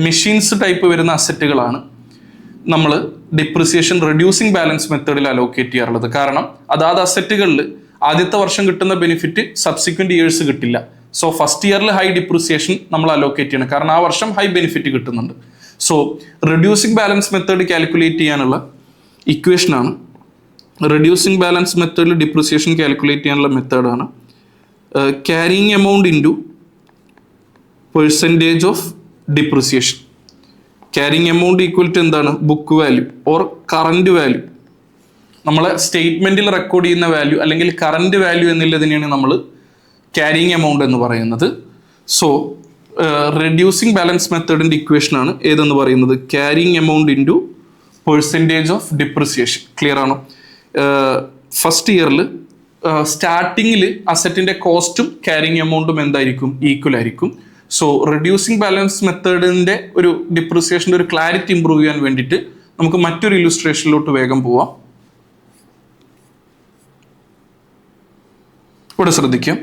മെഷീൻസ് ടൈപ്പ് വരുന്ന അസറ്റുകളാണ് നമ്മൾ ഡിപ്രിസിയേഷൻ റെഡ്യൂസിങ് ബാലൻസ് മെത്തേഡിൽ അലോക്കേറ്റ് ചെയ്യാറുള്ളത്. കാരണം അതാത് അസറ്റുകളിൽ ആദ്യത്തെ വർഷം കിട്ടുന്ന ബെനിഫിറ്റ് സബ്സിക്വൻറ്റ് ഇയേഴ്സ് കിട്ടില്ല. സോ ഫസ്റ്റ് ഇയറിൽ ഹൈ ഡിപ്രിസിയേഷൻ നമ്മൾ അലോക്കേറ്റ് ചെയ്യണം, കാരണം ആ വർഷം ഹൈ ബെനിഫിറ്റ് കിട്ടുന്നുണ്ട്. So reducing balance method calculate ചെയ്യാനുള്ള ഇക്വേഷനാണ്. റെഡ്യൂസിങ് ബാലൻസ് മെത്തേഡിൽ ഡിപ്രിസിയേഷൻ കാൽക്കുലേറ്റ് ചെയ്യാനുള്ള മെത്തേഡാണ് carrying amount into percentage of depreciation. Carrying amount equal to എന്താണ്, book value or current value. നമ്മളെ സ്റ്റേറ്റ്മെൻറ്റിൽ റെക്കോർഡ് ചെയ്യുന്ന വാല്യൂ അല്ലെങ്കിൽ കറണ്ട് വാല്യൂ എന്നുള്ളതിനെയാണ് നമ്മൾ ക്യാരിങ് എമൗണ്ട് എന്ന് പറയുന്നത്. സോ റെഡ്യൂസിങ് ബാലൻസ് മെത്തേഡിൻ്റെ ഇക്വേഷനാണ് ഏതെന്ന് പറയുന്നത് carrying amount into percentage of depreciation. Clear ആണോ? ഫസ്റ്റ് ഇയറിൽ സ്റ്റാർട്ടിങ്ങിൽ അസറ്റിൻ്റെ കോസ്റ്റും ക്യാരിങ് എമൗണ്ടും എന്തായിരിക്കും? ഈക്വൽ ആയിരിക്കും. സോ റെഡ്യൂസിങ് ബാലൻസ് മെത്തേഡിൻ്റെ ഒരു ഡിപ്രിസിയേഷൻ്റെ ഒരു ക്ലാരിറ്റി ഇമ്പ്രൂവ് ചെയ്യാൻ വേണ്ടിയിട്ട് നമുക്ക് മറ്റൊരു ഇല്ലുസ്ട്രേഷനിലോട്ട് വേഗം പോവാം. ഇവിടെ ശ്രദ്ധിക്കാം.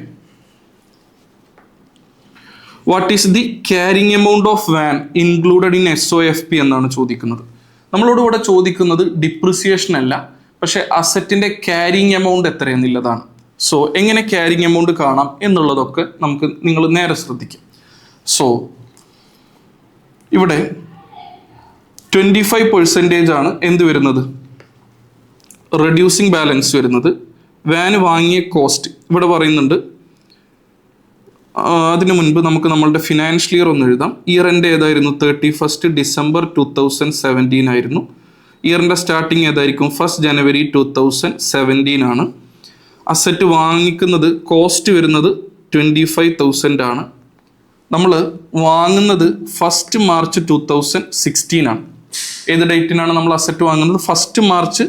What is the carrying amount of van included in SOFP എന്നാണ് ചോദിക്കുന്നത്. നമ്മളോട് ഇവിടെ ചോദിക്കുന്നത് ഡിപ്രിസിയേഷൻ അല്ല, പക്ഷെ അസറ്റിന്റെ ക്യാരിങ് എമൗണ്ട് എത്രയെന്നുള്ളതാണ്. സോ എങ്ങനെ ക്യാരിങ് എമൗണ്ട് കാണാം എന്നുള്ളതൊക്കെ നിങ്ങൾ നേരെ ശ്രദ്ധിക്കാം. സോ ഇവിടെ 25% ആണ് എന്ത് വരുന്നത്? റെഡ്യൂസിങ് ബാലൻസ് വരുന്നത്. വാന് വാങ്ങിയ കോസ്റ്റ് ഇവിടെ പറയുന്നുണ്ട്. അതിനു മുൻപ് നമുക്ക് നമ്മളുടെ ഫിനാൻഷ്യൽ ഇയർ ഒന്ന് എഴുതാം. ഇയർ എൻ്റെ ഏതായിരുന്നു? 31 ഡിസംബർ 2017 ആയിരുന്നു. ഇയറിൻ്റെ സ്റ്റാർട്ടിങ് ഏതായിരിക്കും? 1 ജനുവരി 2017 ആണ്. അസറ്റ് വാങ്ങിക്കുന്നത് കോസ്റ്റ് വരുന്നത് 25,000 ആണ്. നമ്മൾ വാങ്ങുന്നത് 1 മാർച്ച് 2016 ആണ്. ഏത് ഡേറ്റിനാണ് നമ്മൾ അസറ്റ് വാങ്ങുന്നത്? 1 മാർച്ച്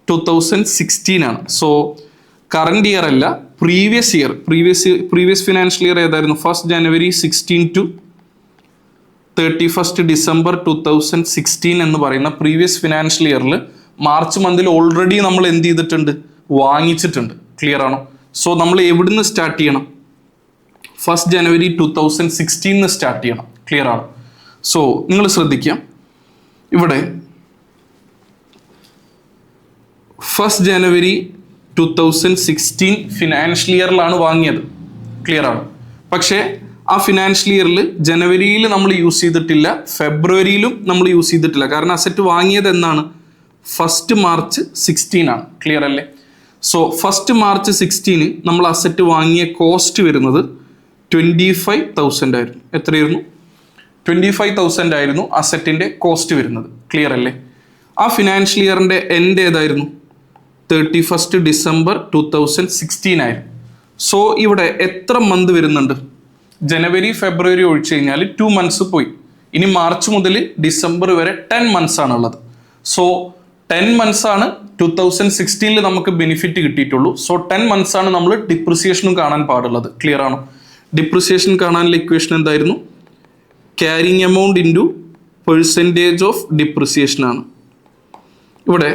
2016 ആണ്. സോ കറണ്ട് ഇയർ അല്ല, previous year. Previous financial year ഏതായിരുന്നു? 1 ജനുവരി 16 ടു 31 ഡിസംബർ 2016 എന്ന് പറയുന്ന പ്രീവിയസ് ഫിനാൻഷ്യൽ ഇയറിൽ മാർച്ച് മന്തിൽ ഓൾറെഡി നമ്മൾ എന്ത് ചെയ്തിട്ടുണ്ട്? വാങ്ങിച്ചിട്ടുണ്ട്. ക്ലിയർ ആണോ? സോ നമ്മൾ എവിടുന്ന് സ്റ്റാർട്ട് ചെയ്യണം? 1 ജനുവരി 2016 സ്റ്റാർട്ട് ചെയ്യണം. ക്ലിയർ ആണ്? സോ നിങ്ങൾ ശ്രദ്ധിക്കാം. ഇവിടെ 1 ജനുവരി 2016 ഫിനാൻഷ്യൽ ഇയറിലാണ് വാങ്ങിയത്. ക്ലിയർ ആണ്? പക്ഷേ ആ ഫിനാൻഷ്യൽ ഇയറിൽ ജനുവരിയിൽ നമ്മൾ യൂസ് ചെയ്തിട്ടില്ല, ഫെബ്രുവരിയിലും നമ്മൾ യൂസ് ചെയ്തിട്ടില്ല. കാരണം അസറ്റ് വാങ്ങിയത് എന്നാണ്? 1 മാർച്ച് 16 ആണ്. ക്ലിയർ അല്ലേ? സോ 1 മാർച്ച് 16 നമ്മൾ അസറ്റ് വാങ്ങിയ കോസ്റ്റ് വരുന്നത് 25,000 ആയിരുന്നു. എത്രയായിരുന്നു? 25,000 ആയിരുന്നു അസറ്റിൻ്റെ കോസ്റ്റ് വരുന്നത്. ക്ലിയർ അല്ലേ? ആ ഫിനാൻഷ്യൽ ഇയറിൻ്റെ എൻഡ് ഏതായിരുന്നു? 31 ഡിസംബർ 2016 ആയിരുന്നു. സോ ഇവിടെ എത്ര മന്ത് വരുന്നുണ്ട്? ജനുവരി ഫെബ്രുവരി ഒഴിച്ചു കഴിഞ്ഞാൽ 2 മന്ത്സ് പോയി. ഇനി മാർച്ച് മുതൽ ഡിസംബർ വരെ 10 മന്ത്സ് ആണുള്ളത്. സോ 10 മന്ത്സ് ആണ് 2016 നമുക്ക് ബെനിഫിറ്റ് കിട്ടിയിട്ടുള്ളൂ. സോ 10 മന്ത്സ് ആണ് നമ്മൾ ഡിപ്രിസിയേഷനും കാണാൻ പാടുള്ളത്. ക്ലിയർ ആണോ? ഡിപ്രിസിയേഷൻ കാണാനുള്ള ഇക്വേഷൻ എന്തായിരുന്നു? Carrying amount into percentage of depreciation ആണ്. ഇവിടെ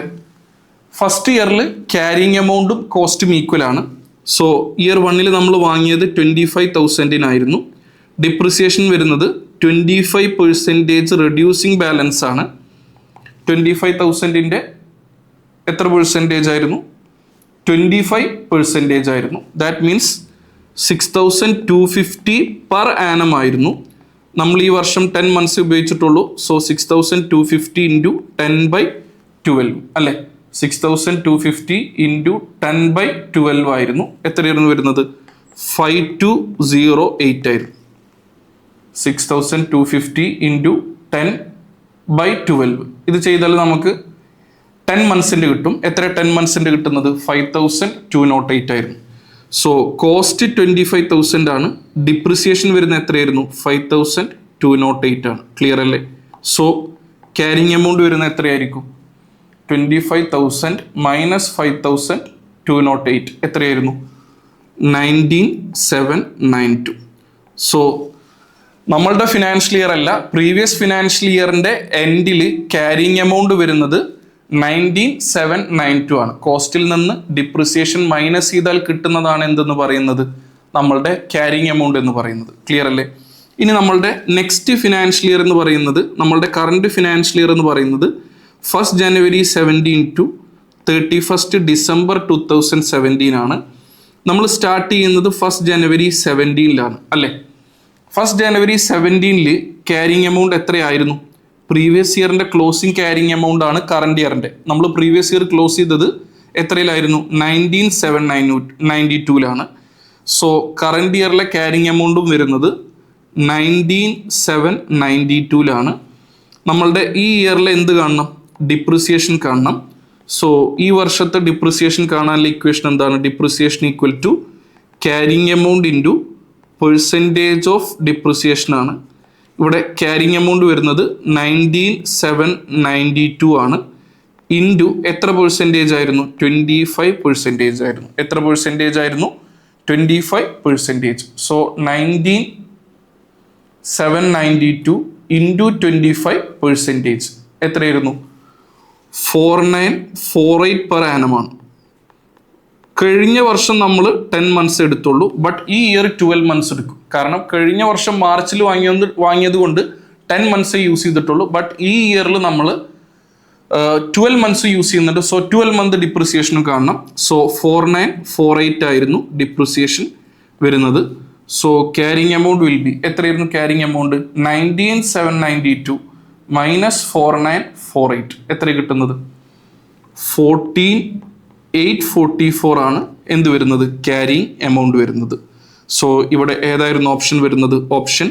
ഫസ്റ്റ് ഇയറിൽ ക്യാരിങ് എമൗണ്ടും കോസ്റ്റും ഈക്വൽ ആണ്. സോ ഇയർ 1 നമ്മൾ വാങ്ങിയത് 25,000 ഡിപ്രിസിയേഷൻ വരുന്നത് 25% റെഡ്യൂസിങ് ബാലൻസ് ആണ്. 25,000 എത്ര പെർസെൻറ്റേജ് ആയിരുന്നു? 25% ആയിരുന്നു. ദാറ്റ് മീൻസ് 6,250 പെർ ആനം ആയിരുന്നു. നമ്മൾ ഈ വർഷം 10 മന്ത്സ് ഉപയോഗിച്ചിട്ടുള്ളൂ. സോ 6,250 ഇൻറ്റു 10/12 അല്ലേ? 6,250 ഇൻറ്റു 10/12 ആയിരുന്നു. എത്രയായിരുന്നു വരുന്നത്? 5208 ആയിരുന്നു. 6,250 ഇൻറ്റു 10/12 ഇത് ചെയ്താൽ നമുക്ക് 10 മന്ത്സിൻ്റെ കിട്ടും. എത്ര 10 മന്ത്സിൻ്റെ കിട്ടുന്നത്? 5,208 ആയിരുന്നു. സോ കോസ്റ്റ് 25,000 ആണ്. ഡിപ്രിസിയേഷൻ വരുന്ന എത്രയായിരുന്നു? 5,208 ആണ്. ക്ലിയർ അല്ലേ? സോ ക്യാരിങ് എമൗണ്ട് വരുന്ന എത്രയായിരിക്കും? 25,000 മൈനസ് 5,208 എത്രയായിരുന്നു? 19,792. സോ നമ്മളുടെ ഫിനാൻഷ്യൽ ഇയർ അല്ല, പ്രീവിയസ് ഫിനാൻഷ്യൽ ഇയറിൻ്റെ എൻഡിൽ ക്യാരിങ് എമൗണ്ട് വരുന്നത് 19,792 ആണ്. കോസ്റ്റിൽ നിന്ന് ഡിപ്രിസിയേഷൻ മൈനസ് ചെയ്താൽ കിട്ടുന്നതാണ് എന്തെന്ന് പറയുന്നത്? നമ്മളുടെ ക്യാരിങ് എമൗണ്ട് എന്ന് പറയുന്നത്. ക്ലിയർ അല്ലേ? ഇനി നമ്മളുടെ നെക്സ്റ്റ് ഫിനാൻഷ്യൽ ഇയർ എന്ന് പറയുന്നത്, നമ്മളുടെ കറണ്ട് ഫിനാൻഷ്യൽ ഇയർ എന്ന് പറയുന്നത് 1 ജനുവരി 17 ടു 31 ഡിസംബർ 2017 ആണ്. നമ്മൾ സ്റ്റാർട്ട് ചെയ്യുന്നത് 1 ജനുവരി 17 അല്ലേ? 1 ജനുവരി 17 ക്യാരിങ് എമൗണ്ട് എത്രയായിരുന്നു? പ്രീവിയസ് ഇയറിൻ്റെ ക്ലോസിങ് ക്യാരിങ് എമൗണ്ട് ആണ് കറണ്ട് ഇയറിൻ്റെ. നമ്മൾ പ്രീവിയസ് ഇയർ ക്ലോസ് ചെയ്തത് എത്രയിലായിരുന്നു? 19,792 സോ കറണ്ട് ഇയറിലെ ക്യാരിങ് എമൗണ്ടും വരുന്നത് 19,792 നമ്മളുടെ ഈ ഇയറിൽ എന്ത് കാണണം? ഡിപ്രിസിയേഷൻ കാണണം. സോ ഈ വർഷത്തെ ഡിപ്രിസിയേഷൻ കാണാനുള്ള ഇക്വേഷൻ എന്താണ്? Depreciation equal to carrying amount into percentage of depreciation ആണ്. ഇവിടെ ക്യാരിങ് എമൗണ്ട് വരുന്നത് 19,792 ആണ്. ഇൻറ്റു എത്ര പെർസെൻറ്റേജ് ആയിരുന്നു? 25% ആയിരുന്നു. എത്ര പെർസെൻറ്റേജ് ആയിരുന്നു? 25%. സോ 19,792 ഇൻറ്റു 25% എത്രയായിരുന്നു? 4948 പെർ ആനമാണ്. കഴിഞ്ഞ വർഷം നമ്മൾ 10 months എടുത്തുള്ളൂ, ബട്ട് ഈ ഇയർ 12 months എടുക്കും. കാരണം കഴിഞ്ഞ വർഷം മാർച്ചിൽ വാങ്ങിയത് കൊണ്ട് 10 months യൂസ് ചെയ്തിട്ടുള്ളൂ, ബട്ട് ഈ ഇയറിൽ നമ്മൾ 12 months യൂസ് ചെയ്യുന്നുണ്ട്. സോ 12 month ഡിപ്രിസിയേഷനും കാണണം. സോ 4948 ആയിരുന്നു ഡിപ്രിസിയേഷൻ വരുന്നത്. So carrying amount will be എത്രയായിരുന്നു? ക്യാരിങ് എമൗണ്ട് 19,792 മൈനസ് 4948 എത്ര കിട്ടുന്നത്? 14,844 ആണ് എന്ത് വരുന്നത്? ക്യാരിങ് എമൗണ്ട് വരുന്നത്. സോ ഇവിടെ ഏതായിരുന്നു ഓപ്ഷൻ വരുന്നത്? ഓപ്ഷൻ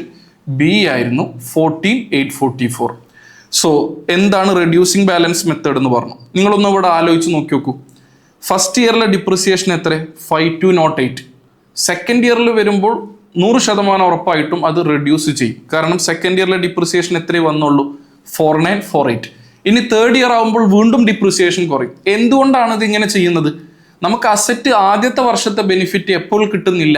ബി ആയിരുന്നു, 14,844. സോ എന്താണ് റെഡ്യൂസിങ് ബാലൻസ് മെത്തേഡ് എന്ന് പറഞ്ഞു? നിങ്ങളൊന്ന് ഇവിടെ ആലോചിച്ച് നോക്കി നോക്കൂ. ഫസ്റ്റ് ഇയറിലെ ഡിപ്രിസിയേഷൻ എത്ര? 5208. സെക്കൻഡ് ഇയറിൽ വരുമ്പോൾ 100% ഉറപ്പായിട്ടും അത് റെഡ്യൂസ് ചെയ്യും. കാരണം സെക്കൻഡ് ഇയറിലെ ഡിപ്രിസിയേഷൻ എത്രയേ വന്നുള്ളൂ? 4948. ഇനി തേർഡ് ഇയർ ആകുമ്പോൾ വീണ്ടും ഡിപ്രിസിയേഷൻ കുറയും. എന്തുകൊണ്ടാണ് ഇത് ഇങ്ങനെ ചെയ്യുന്നത്? നമുക്ക് അസറ്റ് ആദ്യത്തെ വർഷത്തെ ബെനിഫിറ്റ് എപ്പോൾ കിട്ടുന്നില്ല?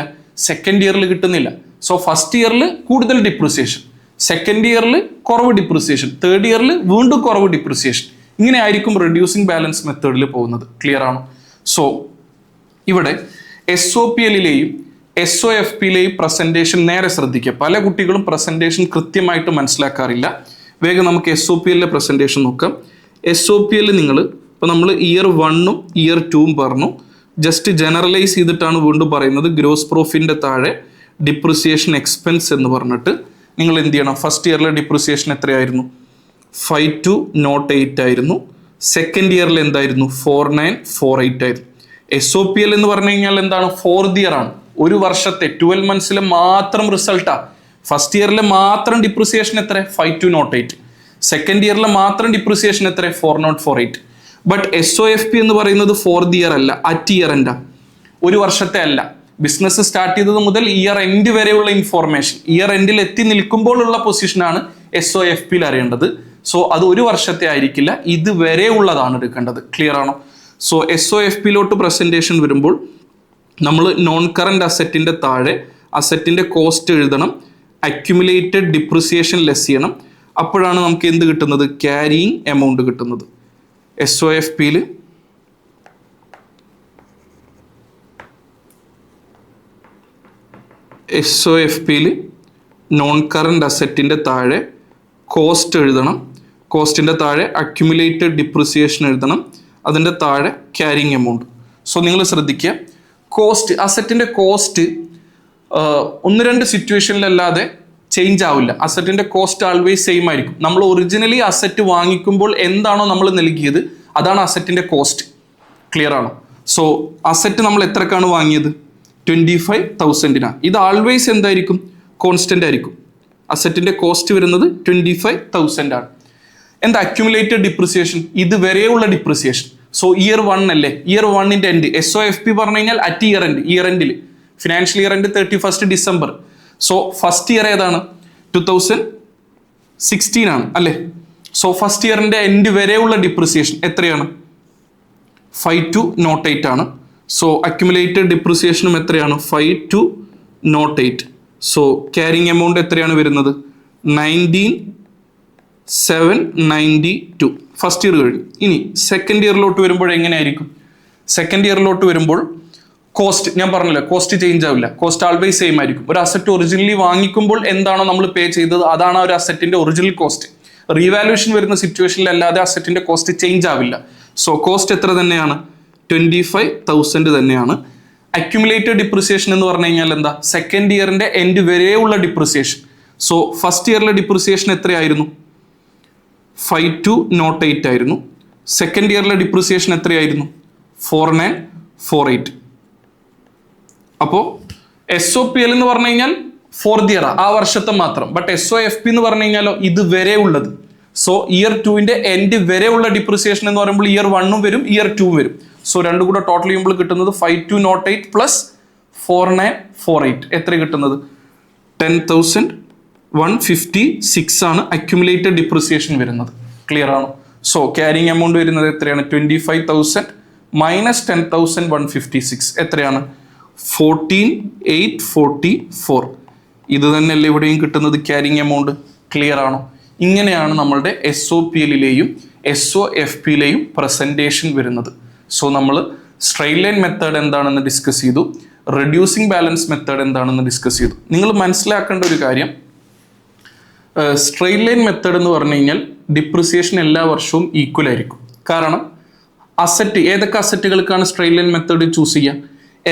സെക്കൻഡ് ഇയറിൽ കിട്ടുന്നില്ല. സോ ഫസ്റ്റ് ഇയറിൽ കൂടുതൽ ഡിപ്രിസിയേഷൻ, സെക്കൻഡ് ഇയറിൽ കുറവ് ഡിപ്രിസിയേഷൻ, തേർഡ് ഇയറിൽ വീണ്ടും കുറവ് ഡിപ്രിസിയേഷൻ. ഇങ്ങനെ ആയിരിക്കും റെഡ്യൂസിങ് ബാലൻസ് മെത്തേഡിൽ പോകുന്നത്. ക്ലിയർ ആണോ? സോ ഇവിടെ SOPLലെയും SOFPയിലെയും പ്രസന്റേഷൻ നേരെ ശ്രദ്ധിക്കുക. പല കുട്ടികളും പ്രസന്റേഷൻ കൃത്യമായിട്ട് മനസ്സിലാക്കാറില്ല. വേഗം നമുക്ക് SOPLലെ പ്രസന്റേഷൻ നോക്കാം. SOPL നിങ്ങൾ ഇപ്പോൾ നമ്മൾ ഇയർ 1ഉം ഇയർ 2ഉം പറഞ്ഞു. ജസ്റ്റ് ജനറലൈസ് ചെയ്തിട്ടാണ് വീണ്ടും പറയുന്നത്. ഗ്രോസ് പ്രോഫിറ്റിൻ്റെ താഴെ ഡിപ്രിസിയേഷൻ എക്സ്പെൻസ് എന്ന് പറഞ്ഞിട്ട് നിങ്ങൾ എന്ത് ചെയ്യണം? ഫസ്റ്റ് ഇയറിലെ ഡിപ്രിസിയേഷൻ എത്രയായിരുന്നു? 5208 ആയിരുന്നു. സെക്കൻഡ് ഇയറിൽ എന്തായിരുന്നു? 4948 ആയിരുന്നു. SOPL എന്ന് പറഞ്ഞു കഴിഞ്ഞാൽ എന്താണ്? ഫോർത്ത് ഇയർ ആണ്. ഒരു വർഷത്തെ 12 months മാത്രം റിസൾട്ടാണ്. ഫസ്റ്റ് ഇയറിലെ മാത്രം ഡിപ്രിസിയേഷൻ എത്ര? 5208. സെക്കൻഡ് ഇയറിലെ മാത്രം ഡിപ്രിസിയേഷൻ എത്ര? 4048. ബട്ട് SOFP എന്ന് പറയുന്നത് ഫോർത്ത് ഇയർ അല്ല, അറ്റ് ഇയർ എൻഡാ, ഒരു വർഷത്തെ അല്ല. ബിസിനസ് സ്റ്റാർട്ട് ചെയ്തത് മുതൽ ഇയർ എൻഡ് വരെയുള്ള ഇൻഫോർമേഷൻ, ഇയർ എൻഡിൽ എത്തി നിൽക്കുമ്പോഴുള്ള പൊസിഷനാണ് SOFPയിൽ അറിയേണ്ടത്. സോ അത് ഒരു വർഷത്തെ ആയിരിക്കില്ല, ഇത് വരെ ഉള്ളതാണ് എടുക്കേണ്ടത്. ക്ലിയർ ആണോ? സോ SOFPയിലോട്ട് പ്രസന്റേഷൻ വരുമ്പോൾ നമ്മൾ നോൺ കറന്റ് അസറ്റിന്റെ താഴെ അസറ്റിന്റെ കോസ്റ്റ് എഴുതണം, അക്യുമുലേറ്റഡ് ഡിപ്രിസിയേഷൻ ലെസ് ചെയ്യണം. അപ്പോഴാണ് നമുക്ക് എന്ത് കിട്ടുന്നത്? ക്യാരിയിങ് എമൗണ്ട് കിട്ടുന്നത്. SOFPയിൽ നോൺ കറന്റ് അസറ്റിന്റെ താഴെ കോസ്റ്റ് എഴുതണം, കോസ്റ്റിന്റെ താഴെ അക്യുമുലേറ്റഡ് ഡിപ്രിസിയേഷൻ എഴുതണം, അതിൻ്റെ താഴെ ക്യാരിയിങ് എമൗണ്ട്. സോ നിങ്ങൾ ശ്രദ്ധിക്കുക, കോസ്റ്റ്, അസറ്റിന്റെ കോസ്റ്റ് 1-2 സിറ്റുവേഷനിലല്ലാതെ ചേഞ്ച് ആവില്ല. അസറ്റിന്റെ കോസ്റ്റ് ആൾവേസ് സെയിം ആയിരിക്കും. നമ്മൾ ഒറിജിനലി അസറ്റ് വാങ്ങിക്കുമ്പോൾ എന്താണോ നമ്മൾ നൽകിയത് അതാണ് അസറ്റിന്റെ കോസ്റ്റ്. ക്ലിയർ ആണോ? സോ അസറ്റ് നമ്മൾ എത്രക്കാണ് വാങ്ങിയത്? 25,000. ഇത് ആൾവേസ് എന്തായിരിക്കും? കോൺസ്റ്റന്റ് ആയിരിക്കും. അസറ്റിന്റെ കോസ്റ്റ് വരുന്നത് 25,000 ആണ്. എന്താ അക്യുമുലേറ്റഡ് ഡിപ്രിസിയേഷൻ? ഇത് വരെയുള്ള ഡിപ്രിസിയേഷൻ. സോ ഇയർ 1 അല്ലേ, ഇയർ 1ന്റെ എൻഡ്. SOFP പറഞ്ഞു കഴിഞ്ഞാൽ അറ്റ് ഇയർ എൻഡ്, ഇയർ എൻഡിൽ financial year end 31st December. So first year ഏതാണ്? 2016 ആണ് അല്ലേ? സോ ഫസ്റ്റ് ഇയറിന്റെ എൻഡ് വരെയുള്ള ഡിപ്രിസിയേഷൻ എത്രയാണ്? 5208 ആണ്. സോ അക്യുമുലേറ്റഡ് ഡിപ്രിസിയേഷനും എത്രയാണ്? 5208. സോ ക്യാരിയിങ് എമൗണ്ട് എത്രയാണ് വരുന്നത്? 19,792. ഫസ്റ്റ് ഇയർ കഴിഞ്ഞു. ഇനി സെക്കൻഡ് ഇയറിലോട്ട് വരുമ്പോൾ എങ്ങനെയായിരിക്കും? സെക്കൻഡ് ഇയറിലോട്ട് വരുമ്പോൾ കോസ്റ്റ്, ഞാൻ പറഞ്ഞില്ല, കോസ്റ്റ് ചേഞ്ച് ആവില്ല, കോസ്റ്റ് ആൾവേസ് സെയിം ആയിരിക്കും. ഒരു അസറ്റ് ഒറിജിനലി വാങ്ങിക്കുമ്പോൾ എന്താണോ നമ്മൾ പേ ചെയ്തത് അതാണ് ഒരു അസറ്റിന്റെ ഒറിജിനൽ കോസ്റ്റ്. റീവാലുവേഷൻ വരുന്ന സിറ്റുവേഷനിലല്ലാതെ അസറ്റിന്റെ കോസ്റ്റ് ചേഞ്ച് ആവില്ല. സോ കോസ്റ്റ് എത്ര തന്നെയാണ്? 25,000 തന്നെയാണ്. അക്യുമുലേറ്റഡ് ഡിപ്രിസിയേഷൻ എന്ന് പറഞ്ഞു കഴിഞ്ഞാൽ എന്താ? സെക്കൻഡ് ഇയറിന്റെ എൻഡ് വരെയുള്ള ഡിപ്രിസിയേഷൻ. സോ ഫസ്റ്റ് ഇയറിലെ ഡിപ്രിസിയേഷൻ എത്രയായിരുന്നു? 5208 ആയിരുന്നു. സെക്കൻഡ് ഇയറിലെ ഡിപ്രിസിയേഷൻ എത്രയായിരുന്നു? 4948. അപ്പോൾ SOPL എന്ന് പറഞ്ഞു കഴിഞ്ഞാൽ ഫോർത്ത് ഇയർ ആ വർഷത്തെ മാത്രം. ബട്ട് SOFP എന്ന് പറഞ്ഞു കഴിഞ്ഞാലോ ഇത് വരെ ഉള്ളത്. സോ ഇയർ 2ന്റെ എൻഡ് വരെ ഉള്ള ഡിപ്രിസിയേഷൻ എന്ന് പറയുമ്പോൾ ഇയർ 1ഉം വരും, ഇയർ 2ഉം വരും. സോ രണ്ടും കൂടെ ടോട്ടൽ ചെയ്യുമ്പോൾ കിട്ടുന്നത് 5208 പ്ലസ് 4948 എത്ര കിട്ടുന്നത്? 10,156 ആണ് അക്യുമുലേറ്റഡ് ഡിപ്രിസിയേഷൻ വരുന്നത്. ക്ലിയർ ആണോ? സോ ക്യാരിങ് എമൗണ്ട് വരുന്നത് എത്രയാണ്? 25,000 മൈനസ് 10,156 എത്രയാണ്? 14,844. ഇത് തന്നെയല്ലേ ഇവിടെയും കിട്ടുന്നത് ക്യാരിങ് എമൗണ്ട്. ക്ലിയർ ആണോ? ഇങ്ങനെയാണ് നമ്മളുടെ SOPLയിലെയും SOFPയിലെയും പ്രസൻറ്റേഷൻ വരുന്നത്. സോ നമ്മൾ സ്ട്രെയിറ്റ് ലൈൻ മെത്തേഡ് എന്താണെന്ന് ഡിസ്കസ് ചെയ്തു, റെഡ്യൂസിങ് ബാലൻസ് മെത്തേഡ് എന്താണെന്ന് ഡിസ്കസ് ചെയ്തു. നിങ്ങൾ മനസ്സിലാക്കേണ്ട ഒരു കാര്യം, സ്ട്രെയിറ്റ് ലൈൻ മെത്തേഡ് എന്ന് പറഞ്ഞു കഴിഞ്ഞാൽ ഡിപ്രിസിയേഷൻ എല്ലാ വർഷവും ഈക്വൽ ആയിരിക്കും. കാരണം ഏതൊക്കെ അസറ്റുകൾക്കാണ് സ്ട്രെയിറ്റ് ലൈൻ മെത്തേഡ് ചൂസ് ചെയ്യുക?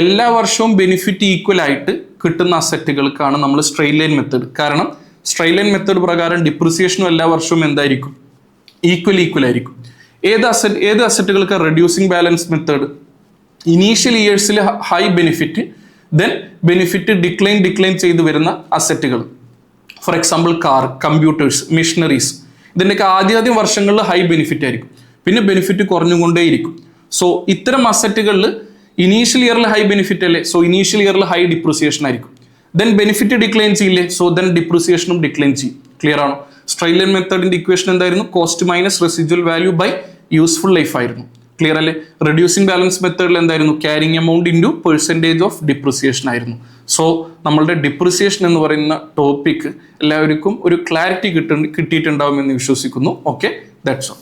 എല്ലാ വർഷവും ബെനിഫിറ്റ് ഈക്വൽ ആയിട്ട് കിട്ടുന്ന അസറ്റുകൾക്കാണ് നമ്മൾ സ്ട്രെയിറ്റ് ലൈൻ മെത്തേഡ്. കാരണം സ്ട്രെയിറ്റ് ലൈൻ മെത്തേഡ് പ്രകാരം ഡിപ്രിസിയേഷനും എല്ലാ വർഷവും എന്തായിരിക്കും? ഈക്വൽ ആയിരിക്കും. ഏത് അസറ്റുകൾക്ക് റെഡ്യൂസിങ് ബാലൻസ് മെത്തേഡ്? ഇനീഷ്യൽ ഇയേഴ്സിൽ high benefit, then benefit decline ചെയ്ത് വരുന്ന അസറ്റുകൾ. For example car, computers, machineries. ഇതിൻ്റെയൊക്കെ ആദ്യം വർഷങ്ങളിൽ ഹൈ ബെനിഫിറ്റ് ആയിരിക്കും, പിന്നെ ബെനിഫിറ്റ് കുറഞ്ഞുകൊണ്ടേയിരിക്കും. സോ ഇത്തരം അസറ്റുകളിൽ ഇനീഷ്യൽ ഇയറിൽ ഹൈ ബെനിഫിറ്റ് അല്ലേ, സോ ഇനീഷ്യൽ ഇയറിൽ ഹൈ ഡിപ്രിസിയേഷൻ ആയിരിക്കും. ദെൻ ബെനിഫിറ്റ് ഡിക്ലൈൻ ചെയ്യില്ലേ, സോ ദെൻ ഡിപ്രിസിയേഷനും ഡിക്ലൈൻ ചെയ്യും. ക്ലിയർ ആണോ? സ്ട്രെയിറ്റ് ലൈൻ മെത്തേഡിന്റെ ഇക്വേഷൻ എന്തായിരുന്നു? Cost minus residual value by useful life ആയിരുന്നു. ക്ലിയർ അല്ലേ? റെഡ്യൂസിങ് ബാലൻസ് മെത്തേഡിൽ എന്തായിരുന്നു? Carrying amount into percentage of depreciation ആയിരുന്നു. സോ നമ്മളുടെ ഡിപ്രിസിയേഷൻ എന്ന് പറയുന്ന ടോപ്പിക് എല്ലാവർക്കും ഒരു ക്ലാരിറ്റി കിട്ടിയിട്ടുണ്ടാവുമെന്ന് വിശ്വസിക്കുന്നു. Okay, that's all.